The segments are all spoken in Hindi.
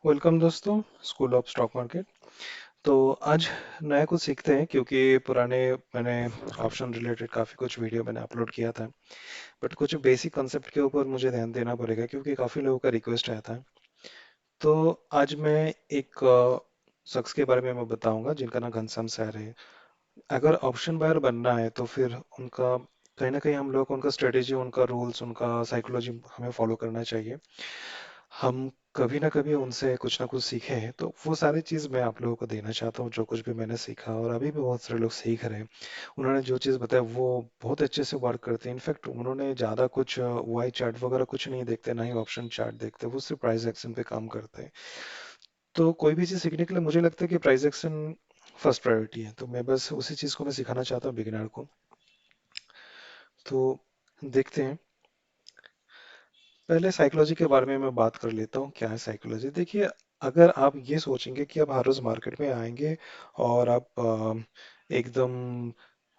वेलकम दोस्तों, स्कूल ऑफ स्टॉक मार्केट। तो आज नया कुछ सीखते हैं, क्योंकि पुराने मैंने ऑप्शन रिलेटेड काफ़ी कुछ वीडियो मैंने अपलोड किया था। बट कुछ बेसिक कंसेप्ट के ऊपर मुझे ध्यान देना पड़ेगा, क्योंकि काफ़ी लोगों का रिक्वेस्ट आया था। तो आज मैं एक शख्स के बारे में मैं बताऊंगा जिनका नाम घनश्याम सर है। अगर ऑप्शन बायर बनना है तो फिर उनका कहीं ना कहीं हम लोग को उनका स्ट्रेटेजी, उनका रूल्स, उनका साइकोलॉजी हमें फॉलो करना चाहिए। हम कभी ना कभी उनसे कुछ ना कुछ सीखे हैं, तो वो सारी चीज़ मैं आप लोगों को देना चाहता हूँ, जो कुछ भी मैंने सीखा और अभी भी बहुत सारे लोग सीख रहे हैं। उन्होंने जो चीज़ बताया वो बहुत अच्छे से वर्क करते हैं। इनफैक्ट उन्होंने ज़्यादा कुछ वाई चार्ट वगैरह कुछ नहीं देखते, ना ही ऑप्शन चार्ट देखते, वो सिर्फ प्राइस एक्शन पे काम करते हैं। तो कोई भी चीज़ सीखने के लिए मुझे लगता है कि प्राइस एक्शन फर्स्ट प्रायोरिटी है, तो मैं बस उसी चीज़ को मैं सिखाना चाहता हूँ बिगिनर को। तो देखते हैं। पहले साइकोलॉजी के बारे में मैं बात कर लेता हूँ, क्या है साइकोलॉजी। देखिए, अगर आप ये सोचेंगे कि आप हर रोज मार्केट में आएंगे और आप एकदम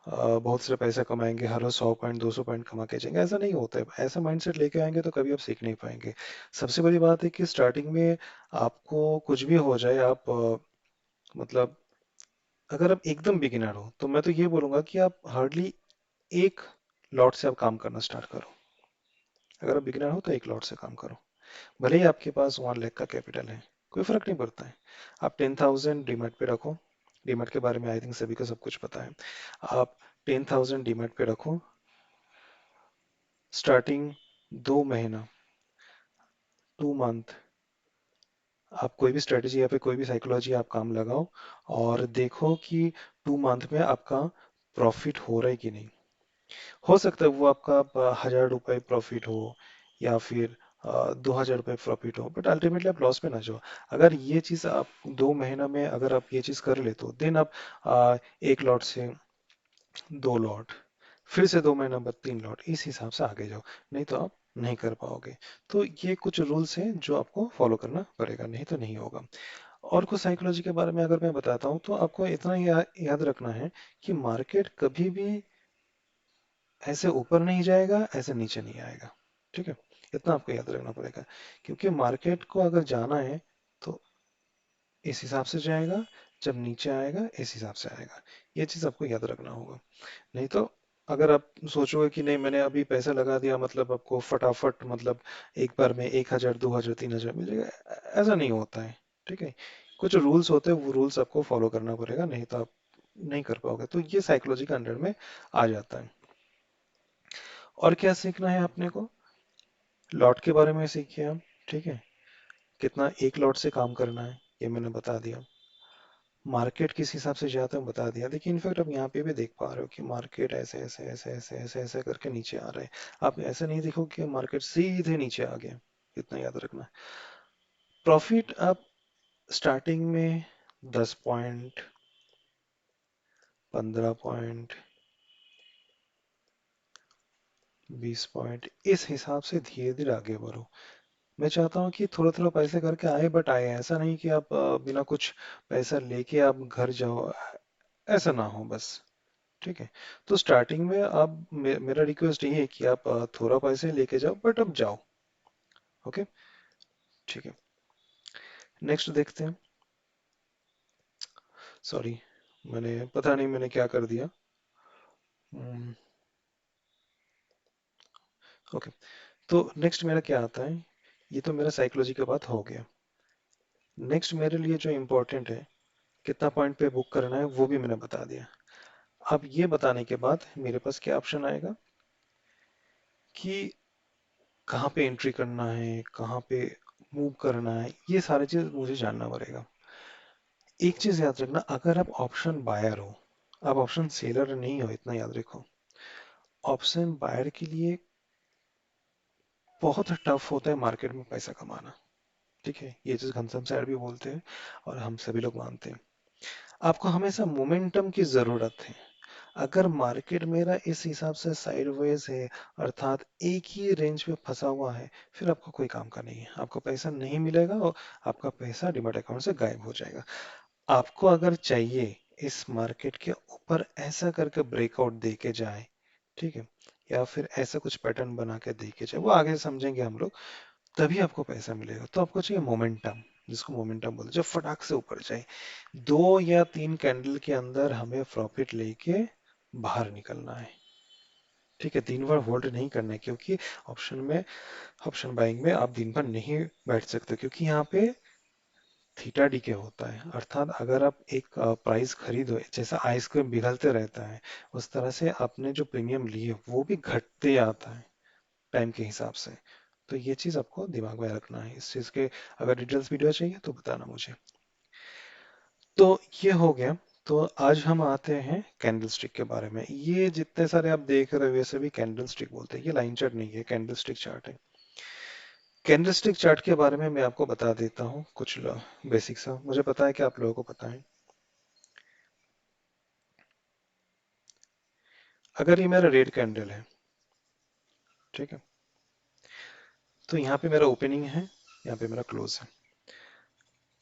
बहुत सारे पैसा कमाएंगे, हर रोज 100 पॉइंट 200 पॉइंट कमा के जाएंगे, ऐसा नहीं होता है। ऐसा माइंडसेट लेके आएंगे तो कभी आप सीख नहीं पाएंगे। सबसे बड़ी बात है कि स्टार्टिंग में आपको कुछ भी हो जाए, आप मतलब अगर आप एकदम बिगिनर हो तो मैं तो ये बोलूंगा कि आप हार्डली एक लॉट से आप काम करना स्टार्ट करो। अगर आप बिगिनर हो तो एक लॉट से काम करो। भले ही आपके पास 1 लाख का कैपिटल है, कोई फर्क नहीं पड़ता है। आप 10,000 डीमैट पे रखो। डीमैट के बारे में आई थिंक सभी को सब कुछ पता है। आप 10,000 डीमैट पे रखो। स्टार्टिंग 2 महीना, 2 मंथ, आप कोई भी स्ट्रेटेजी या फिर कोई भी साइकोलॉजी आप काम लगाओ और देखो कि 2 मंथ में आपका प्रॉफिट हो रहा है कि नहीं। हो सकता है वो आपका 1,000 रुपये प्रॉफिट हो या फिर 2,000 रुपये प्रॉफिट हो, बट अल्टीमेटली आप लॉस में ना जाओ। अगर ये चीज़ आप 2 महीना में अगर आप ये चीज़ कर लेते हो, देन आप एक लॉट से 2 लॉट, फिर से 2 महीना बाद 3 लॉट, इस हिसाब से आगे जाओ। नहीं तो आप नहीं कर पाओगे। तो ये कुछ रूल्स हैं जो आपको फॉलो करना पड़ेगा, नहीं तो नहीं होगा। और कुछ साइकोलॉजी के बारे में अगर मैं बताता हूँ तो आपको इतना याद रखना है कि मार्केट कभी भी ऐसे ऊपर नहीं जाएगा, ऐसे नीचे नहीं आएगा। ठीक है, इतना आपको याद रखना पड़ेगा। क्योंकि मार्केट को अगर जाना है तो इस हिसाब से जाएगा, जब नीचे आएगा इस हिसाब से आएगा। ये चीज़ आपको याद रखना होगा। नहीं तो अगर आप सोचोगे कि नहीं मैंने अभी पैसा लगा दिया, मतलब आपको फटाफट, मतलब एक बार में 1,000 2,000 3,000 मिल जाएगा, ऐसा नहीं होता है। ठीक है, कुछ रूल्स होते हैं, वो रूल्स आपको फॉलो करना पड़ेगा, नहीं तो आप नहीं कर पाओगे। तो ये साइकोलॉजी के अंडर में आ जाता है। और क्या सीखना है अपने को? लॉट के बारे में सीखिए हम। ठीक है, कितना एक लॉट से काम करना है ये मैंने बता दिया। मार्केट किस हिसाब से जाता है बता दिया। देखिए, इनफैक्ट आप यहाँ पे भी देख पा रहे हो कि मार्केट ऐसे ऐसे ऐसे ऐसे ऐसे ऐसे करके नीचे आ रहा है। आप ऐसे नहीं देखो कि मार्केट सीधे नीचे आ गया। इतना याद रखना। प्रॉफिट आप स्टार्टिंग में 10 पॉइंट, 15 पॉइंट, 20 पॉइंट, इस हिसाब से धीरे धीरे आगे बढ़ो। मैं चाहता हूँ कि थोड़ा थोड़ा पैसे करके आए, बट आए ऐसा नहीं कि आप बिना कुछ पैसा लेके आप घर जाओ, ऐसा ना हो बस। ठीक है, तो स्टार्टिंग में आप मेरा रिक्वेस्ट ये है कि आप थोड़ा पैसे लेके जाओ, बट अब जाओ। ओके, ठीक है। नेक्स्ट देखते हैं। सॉरी, मैंने पता नहीं मैंने क्या कर दिया। ओके, तो नेक्स्ट मेरा क्या आता है? ये तो मेरा साइकोलॉजी का बात हो गया। नेक्स्ट मेरे लिए जो इम्पोर्टेंट है, कितना पॉइंट पे बुक करना है, वो भी मैंने बता दिया। अब ये बताने के बाद मेरे पास क्या ऑप्शन आएगा कि कहाँ पे एंट्री करना है, कहाँ पे मूव करना है, ये सारी चीज मुझे जानना पड़ेगा। एक चीज याद रखना, अगर आप ऑप्शन बायर हो, आप ऑप्शन सेलर नहीं हो, इतना याद रखो। ऑप्शन बायर के लिए बहुत टफ होता है मार्केट में पैसा कमाना। ठीक है, ये चीज घनश्याम सर भी बोलते हैं और हम सभी लोग मानते हैं। आपको हमेशा मोमेंटम की जरूरत है। अगर मार्केट मेरा इस हिसाब से साइडवेज है, अर्थात एक ही रेंज में फंसा हुआ है, फिर आपको कोई काम का नहीं है, आपको पैसा नहीं मिलेगा और आपका पैसा डिमैट अकाउंट से गायब हो जाएगा। आपको अगर चाहिए इस मार्केट के ऊपर ऐसा करके ब्रेकआउट दे के जाए, ठीक है, या फिर ऐसा कुछ पैटर्न बना के दे के जाए, वो आगे समझेंगे हम लोग, तभी आपको पैसा मिलेगा। तो आपको चाहिए मोमेंटम। जिसको मोमेंटम बोलते हैं, जो फटाक से ऊपर जाए। 2 या 3 कैंडल के अंदर हमें प्रॉफिट लेके बाहर निकलना है। ठीक है, दिन भर होल्ड नहीं करना है, क्योंकि ऑप्शन में, ऑप्शन बाइंग में आप दिन भर नहीं बैठ सकते, क्योंकि यहाँ पे थीटा डीके होता है। अर्थात अगर आप एक प्राइस खरीदो, जैसा आइसक्रीम पिघलते रहता है, उस तरह से आपने जो प्रीमियम लिए वो भी घटते आता है टाइम के हिसाब से। तो ये चीज आपको दिमाग में रखना है। इस चीज के अगर डिटेल्स वीडियो चाहिए तो बताना मुझे। तो ये हो गया। तो आज हम आते हैं कैंडल स्टिक के बारे में। ये जितने सारे आप देख रहे हो ये सभी कैंडल स्टिक बोलते हैं, ये लाइन चार्ट नहीं है, कैंडल स्टिक चार्ट है। कैंडल स्टिक चार्ट के बारे में मैं आपको बता देता हूँ कुछ बेसिक सा, मुझे पता है कि आप लोगों को पता है। अगर ये मेरा रेड कैंडल है, ठीक है, तो यहाँ पे मेरा ओपनिंग है, यहाँ पे मेरा क्लोज है।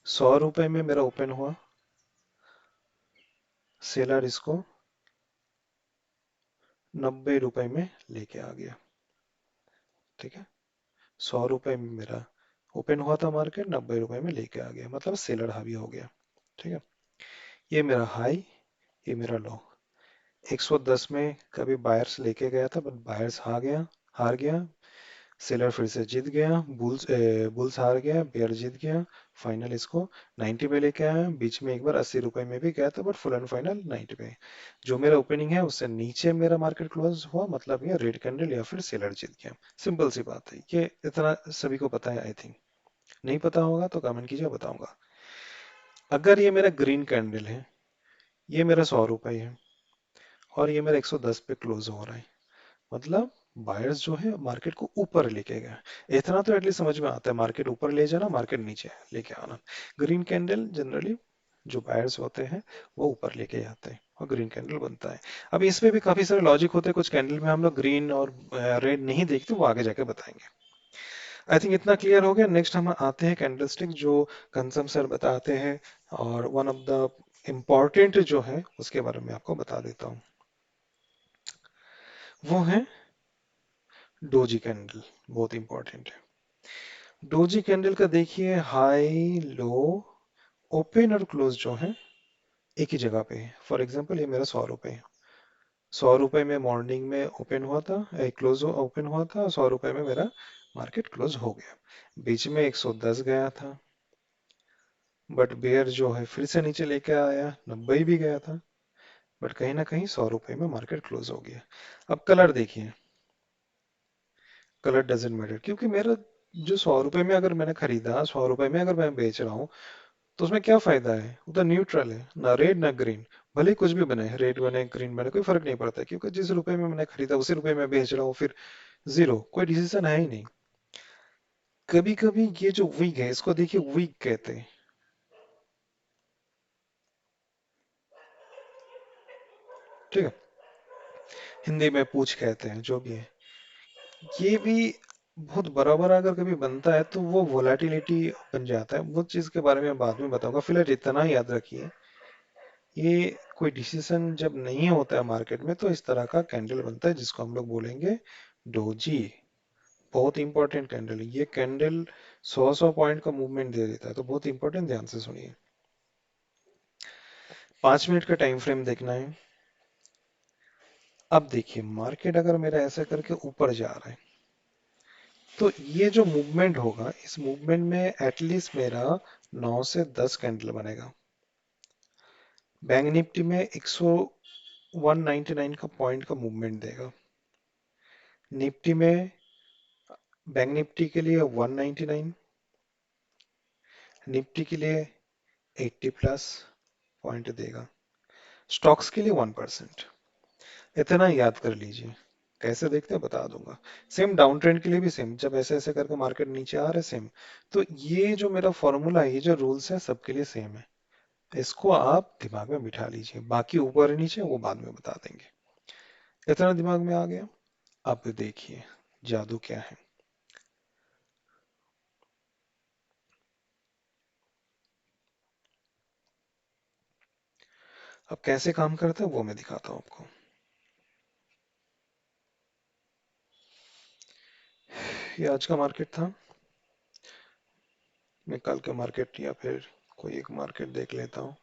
100 रुपए में मेरा ओपन हुआ, सेलर इसको 90 रुपए में लेके आ गया। ठीक है, 100 रुपए में मेरा ओपन हुआ था मार्केट, 90 रुपए में लेके आ गया, मतलब सेलर हावी हो गया। ठीक है, ये मेरा हाई, ये मेरा लो। 110 में कभी बायर्स लेके गया था, बट बायर्स हार गया। सेलर फिर से जीत गया, बुल्स हार गया, बेयर जीत गया। फाइनल इसको 90 पे लेके आया। बीच में एक बार 80 रुपए में भी गया था, बट फुल एंड फाइनल 90 पे। जो मेरा ओपनिंग है उससे नीचे मेरा मार्केट क्लोज हुआ, मतलब ये रेड कैंडल या फिर सेलर जीत गया। सिंपल सी बात है, ये इतना सभी को पता है आई थिंक। नहीं पता होगा तो कमेंट कीजिए, बताऊंगा। अगर ये मेरा ग्रीन कैंडल है, ये मेरा 100 रुपए है, और ये मेरा 110 पे क्लोज हो रहा है, मतलब बायर्स जो है मार्केट को ऊपर लेके गए। इतना तो एटलीस्ट समझ में आता है, मार्केट ऊपर ले जाना, मार्केट नीचे लेके आना। ग्रीन कैंडल जनरली जो बायर्स होते हैं वो ऊपर लेके जाते हैं और ग्रीन कैंडल बनता है। अब इसमें भी काफी सारे लॉजिक होते हैं, कुछ कैंडल में हम लोग ग्रीन और रेड नहीं देखते, वो आगे जाके बताएंगे। आई थिंक इतना क्लियर हो गया। नेक्स्ट हम आते हैं कैंडलस्टिक, जो कंसम सर बताते हैं, और वन ऑफ द इम्पॉर्टेंट जो है उसके बारे में आपको बता देता हूँ। वो है डोजी कैंडल, बहुत इंपॉर्टेंट है। डोजी कैंडल का देखिए, हाई लो ओपन और क्लोज जो है एक ही जगह पे है। फॉर एग्जांपल ये मेरा 100 रुपए है। 100 रुपए में मॉर्निंग में ओपन हुआ था, क्लोज ओपन हुआ था, 100 रुपए में मेरा मार्केट क्लोज हो गया। बीच में 110 गया था, बट बेयर जो है फिर से नीचे लेके आया, 90 भी गया था, बट कहीं ना कहीं 100 रुपए में मार्केट क्लोज हो गया। अब कलर देखिए, कलर डजेंट मैटर, क्योंकि मेरा जो 100 रुपए में अगर मैंने खरीदा, 100 रुपए में अगर मैं बेच रहा हूँ, तो उसमें क्या फायदा है? वो तो न्यूट्रल है, ना रेड ना ग्रीन। भले ही कुछ भी बने, रेड बने ग्रीन बने, कोई फर्क नहीं पड़ता, क्योंकि जिस रुपए में मैंने खरीदा उसी रुपए में बेच रहा हूँ, फिर जीरो, कोई डिसीजन है ही नहीं। कभी कभी ये जो वीक है, इसको देखिए वीक कहते हैं। ठीक है, हिंदी में पूछ कहते हैं, जो भी है। ये भी बहुत बराबर अगर कभी बनता है तो वो वोलेटिलिटी बन जाता है। वो चीज के बारे में बाद में बताऊंगा, फिलहाल इतना याद रखिए, ये कोई डिसीजन जब नहीं होता है मार्केट में, तो इस तरह का कैंडल बनता है, जिसको हम लोग बोलेंगे डोजी। बहुत इंपॉर्टेंट कैंडल है ये कैंडल, 100 पॉइंट का मूवमेंट दे देता है, तो बहुत इंपॉर्टेंट, ध्यान से सुनिए। 5 मिनट का टाइम फ्रेम देखना है। अब देखिए, मार्केट अगर मेरा ऐसा करके ऊपर जा रहा है, तो ये जो मूवमेंट होगा, इस मूवमेंट में एटलीस्ट मेरा 9 से 10 कैंडल बनेगा। बैंक निफ्टी में 199 का पॉइंट का मूवमेंट देगा। निफ्टी में, बैंक निफ्टी के लिए 199, निफ्टी के लिए 80 प्लस पॉइंट देगा, स्टॉक्स के लिए 1%। इतना याद कर लीजिए। कैसे देखते हैं बता दूंगा। सेम डाउन ट्रेंड के लिए भी सेम, जब ऐसे ऐसे करके मार्केट नीचे आ रहा है, सेम। तो ये जो मेरा फॉर्मूला है, ये जो रूल्स है, सबके लिए सेम है। इसको आप दिमाग में बिठा लीजिए, बाकी ऊपर नीचे वो बाद में बता देंगे। इतना दिमाग में आ गया। अब देखिए जादू क्या है। अब कैसे काम करता है वो मैं दिखाता हूँ आपको। ये आज का मार्केट था। मैं कल के मार्केट या फिर कोई एक मार्केट देख लेता हूँ।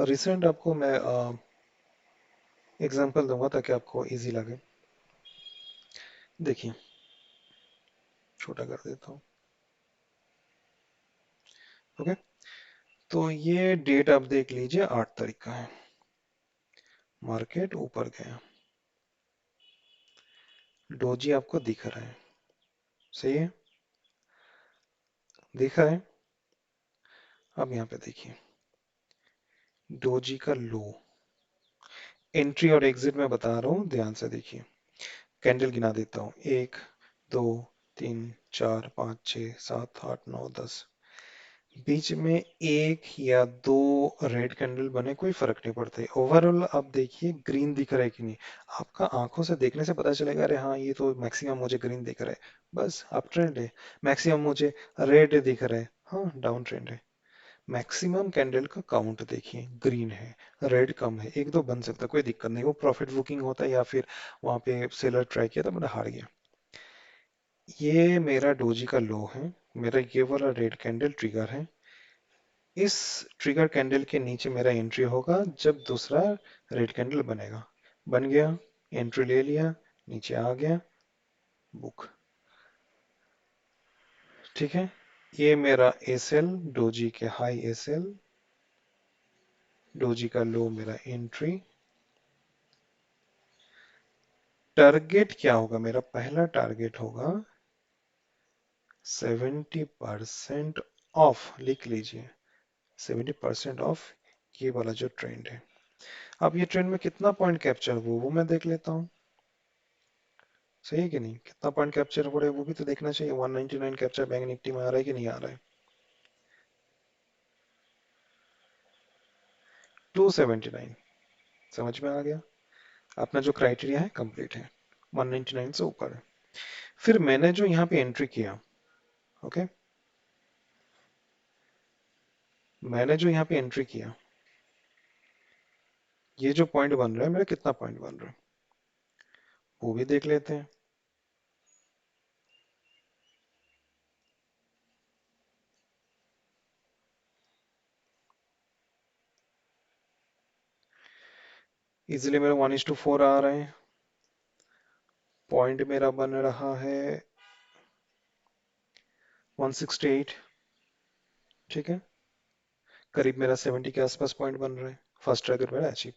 रिसेंट आपको मैं एग्जांपल दूंगा ताकि आपको इजी लगे। देखिए, छोटा कर देता हूँ। ओके, तो ये डेट आप देख लीजिए, 8 तारीख का है। मार्केट ऊपर गया, डोजी आपको दिख रहा है, सही है, दिख रहा है। अब यहाँ पे देखिए, डोजी का लो, एंट्री और एग्जिट में बता रहा हूँ, ध्यान से देखिए। कैंडल गिना देता हूँ, 1 2 3 4 5 6 7 8 9 10। बीच में एक या दो रेड कैंडल बने, कोई फर्क नहीं पड़ता। ओवरऑल आप देखिए ग्रीन दिख रहा है कि नहीं। आपका आंखों से देखने से पता चलेगा, अरे हाँ ये तो मैक्सिमम मुझे ग्रीन दिख रहा है, बस अप ट्रेंड है। मैक्सिमम मुझे रेड दिख रहा है, हाँ डाउन ट्रेंड है। मैक्सिमम कैंडल का काउंट देखिए, ग्रीन है, रेड कम है, एक दो बन सकता है, कोई दिक्कत नहीं। वो प्रॉफिट बुकिंग होता है या फिर वहां पे सेलर ट्राई किया था, मैंने हार गया। ये मेरा डोजी का लो है, मेरा ये वाला रेड कैंडल ट्रिगर है। इस ट्रिगर कैंडल के नीचे मेरा एंट्री होगा जब दूसरा रेड कैंडल बनेगा। बन गया, एंट्री ले लिया, नीचे आ गया, बुक। ठीक है, ये मेरा एसएल, डोजी के हाई एसएल, डोजी का लो मेरा एंट्री। टारगेट क्या होगा, मेरा पहला टारगेट होगा 70% ऑफ, लिख लीजिए, 70% ऑफ ये वाला जो ट्रेंड है। अब ये ट्रेंड में कितना पॉइंट कैप्चर हुआ वो मैं देख लेता हूँ, सही है कि नहीं। कितना पॉइंट कैप्चर हो रहा है वो भी तो देखना चाहिए। 199 कैप्चर बैंक निफ्टी में आ रहा है कि नहीं आ रहा है। 279, समझ में आ गया। अपना जो क्राइटेरिया है कंप्लीट है, 199 से ऊपर है। फिर मैंने जो यहाँ पे एंट्री किया, ओके, मैंने जो यहाँ पे एंट्री किया, ये जो पॉइंट बन रहा है मेरा, कितना पॉइंट बन रहा है वो भी देख लेते हैं। इजिली मेरा 1:4 आ रहा है। पॉइंट मेरा बन रहा है 168, ठीक है, करीब मेरा 70 के आसपास पॉइंट बन रहा है। फर्स्ट टारगेट मेरा अचीव।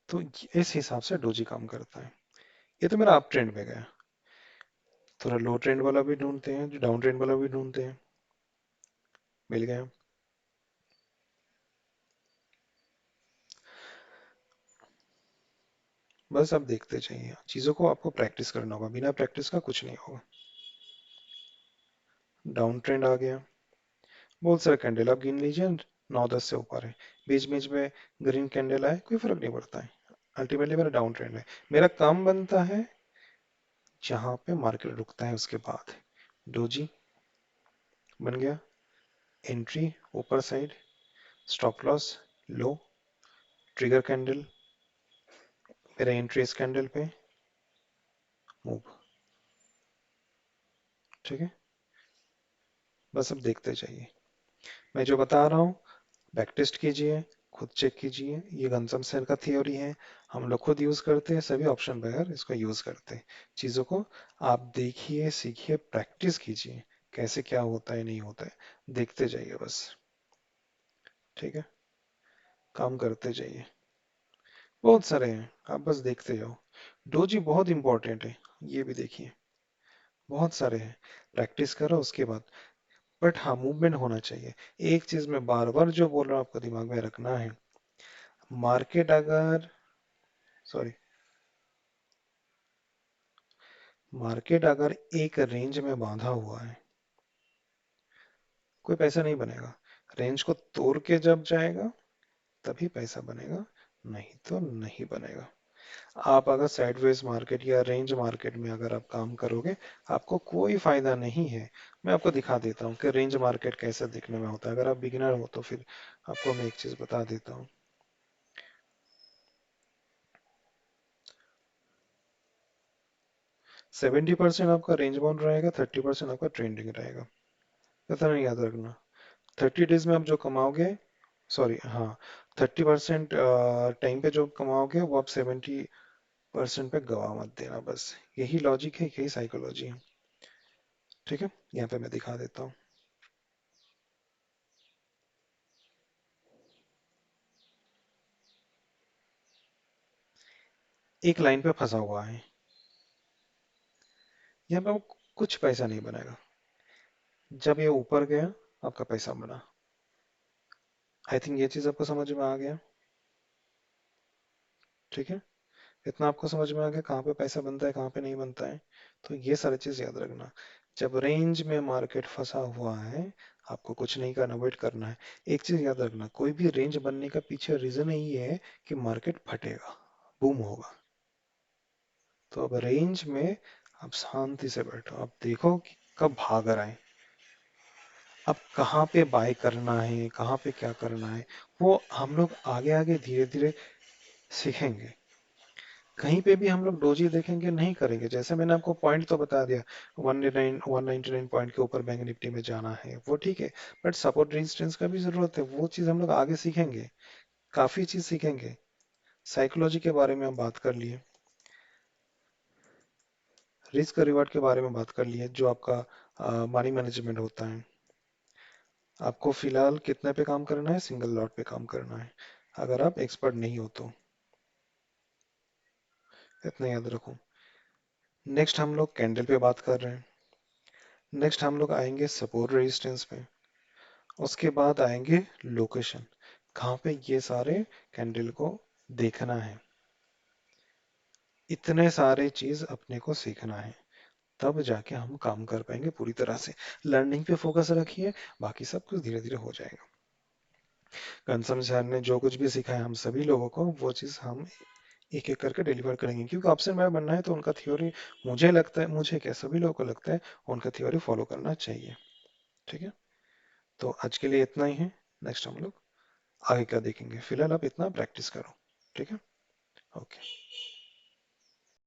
तो इस हिसाब से डोजी काम करता है। ये तो मेरा अप ट्रेंड में गया। थोड़ा लो ट्रेंड वाला भी ढूंढते हैं, जो डाउन ट्रेंड वाला भी ढूंढते हैं। मिल गया। बस आप देखते चाहिए, चीजों को आपको प्रैक्टिस करना होगा, बिना प्रैक्टिस का कुछ नहीं होगा। डाउन ट्रेंड आ गया, बहुत सारे कैंडल आप गिन लीजिए, 9 10 से ऊपर है। बीच बीच में ग्रीन कैंडल आए, कोई फर्क नहीं पड़ता है। अल्टीमेटली मेरा डाउन ट्रेंड है। मेरा काम बनता है जहां पे मार्केट रुकता है उसके बाद। डोजी बन गया, एंट्री ऊपर साइड, स्टॉप लॉस लो, ट्रिगर कैंडल, मेरा एंट्री इस कैंडल पे, मूव। ठीक है, बस अब देखते जाइए। मैं जो बता रहा हूँ बैक टेस्ट कीजिए, खुद चेक कीजिए। ये गंसम सेन का थ्योरी है, हम लोग खुद यूज करते हैं, सभी ऑप्शन बगैर इसको यूज करते हैं। चीजों को आप देखिए, सीखिए, प्रैक्टिस कीजिए, कैसे क्या होता है नहीं होता है, देखते जाइए बस। ठीक है, काम करते जाइए। बहुत सारे हैं, आप बस देखते जाओ। डोजी बहुत इंपॉर्टेंट है, ये भी देखिए, बहुत सारे हैं। प्रैक्टिस करो उसके बाद। बट हाँ, मूवमेंट होना चाहिए। एक चीज मैं बार बार जो बोल रहा हूँ आपको दिमाग में रखना है, मार्केट अगर, सॉरी, मार्केट अगर एक रेंज में बांधा हुआ है, कोई पैसा नहीं बनेगा। रेंज को तोड़ के जब जाएगा तभी पैसा बनेगा, नहीं तो नहीं बनेगा। आप अगर साइडवेज मार्केट या रेंज मार्केट में अगर आप काम करोगे, आपको कोई फायदा नहीं है। मैं आपको दिखा देता हूँ कि रेंज मार्केट कैसे दिखने में होता है। अगर आप बिगिनर हो तो फिर आपको मैं एक चीज बता देता हूँ। 70% आपका रेंज बाउंड रहेगा, 30% आपका ट्रेंडिंग रहेगा। इतना नहीं याद रखना। 30 डेज में आप जो कमाओगे, सॉरी हाँ, 30% टाइम पे जो कमाओगे वो आप 70% पे गवा मत देना, बस यही लॉजिक है, यही साइकोलॉजी है। ठीक है, यहाँ पे मैं दिखा देता हूँ। एक लाइन पे फंसा हुआ है, यहाँ पे आपको कुछ पैसा नहीं बनेगा। जब ये ऊपर गया, आपका पैसा बना। आई थिंक ये चीज आपको समझ में आ गया। ठीक है, इतना आपको समझ में आ गया कहाँ पे पैसा बनता है, कहाँ पे नहीं बनता है। तो ये सारी चीज याद रखना। जब रेंज में मार्केट फंसा हुआ है, आपको कुछ नहीं करना, वेट करना है। एक चीज याद रखना, कोई भी रेंज बनने का पीछे रीजन यही है कि मार्केट फटेगा, बूम होगा। तो अब रेंज में आप शांति से बैठो, आप देखो कि कब भाग रहा है, अब कहाँ पे बाय करना है, कहाँ पे क्या करना है, वो हम लोग आगे आगे धीरे धीरे सीखेंगे। कहीं पे भी हम लोग डोजी देखेंगे नहीं करेंगे, जैसे मैंने आपको पॉइंट तो बता दिया, 199 पॉइंट के ऊपर बैंक निफ्टी में जाना है, वो ठीक है। बट सपोर्ट रेजिस्टेंस का भी जरूरत है, वो चीज हम लोग आगे सीखेंगे, काफी चीज सीखेंगे। साइकोलॉजी के बारे में हम बात कर लिए, रिस्क रिवार्ड के बारे में बात कर लिए, जो आपका मनी मैनेजमेंट होता है। आपको फिलहाल कितने पे काम करना है, सिंगल लॉट पे काम करना है, अगर आप एक्सपर्ट नहीं हो तो। इतना याद रखो। नेक्स्ट हम लोग कैंडल पे बात कर रहे हैं। नेक्स्ट हम लोग आएंगे सपोर्ट रेजिस्टेंस पे। उसके बाद आएंगे लोकेशन, कहाँ पे ये सारे कैंडल को देखना है। इतने सारे चीज अपने को सीखना है, तब जाके हम काम कर पाएंगे पूरी तरह से। लर्निंग पे फोकस रखिए, बाकी सब कुछ धीरे धीरे हो जाएगा। कंसम सर ने जो कुछ भी सिखाया हम सभी लोगों को, वो चीज हम एक एक करके डिलीवर करेंगे, क्योंकि ऑप्शन बाय बनना है तो उनका थ्योरी, मुझे लगता है, मुझे क्या सभी लोगों को लगता है, उनका थ्योरी फॉलो करना चाहिए। ठीक है, तो आज के लिए इतना ही है। नेक्स्ट हम लोग आगे क्या देखेंगे, फिलहाल आप इतना प्रैक्टिस करो। ठीक है, ओके।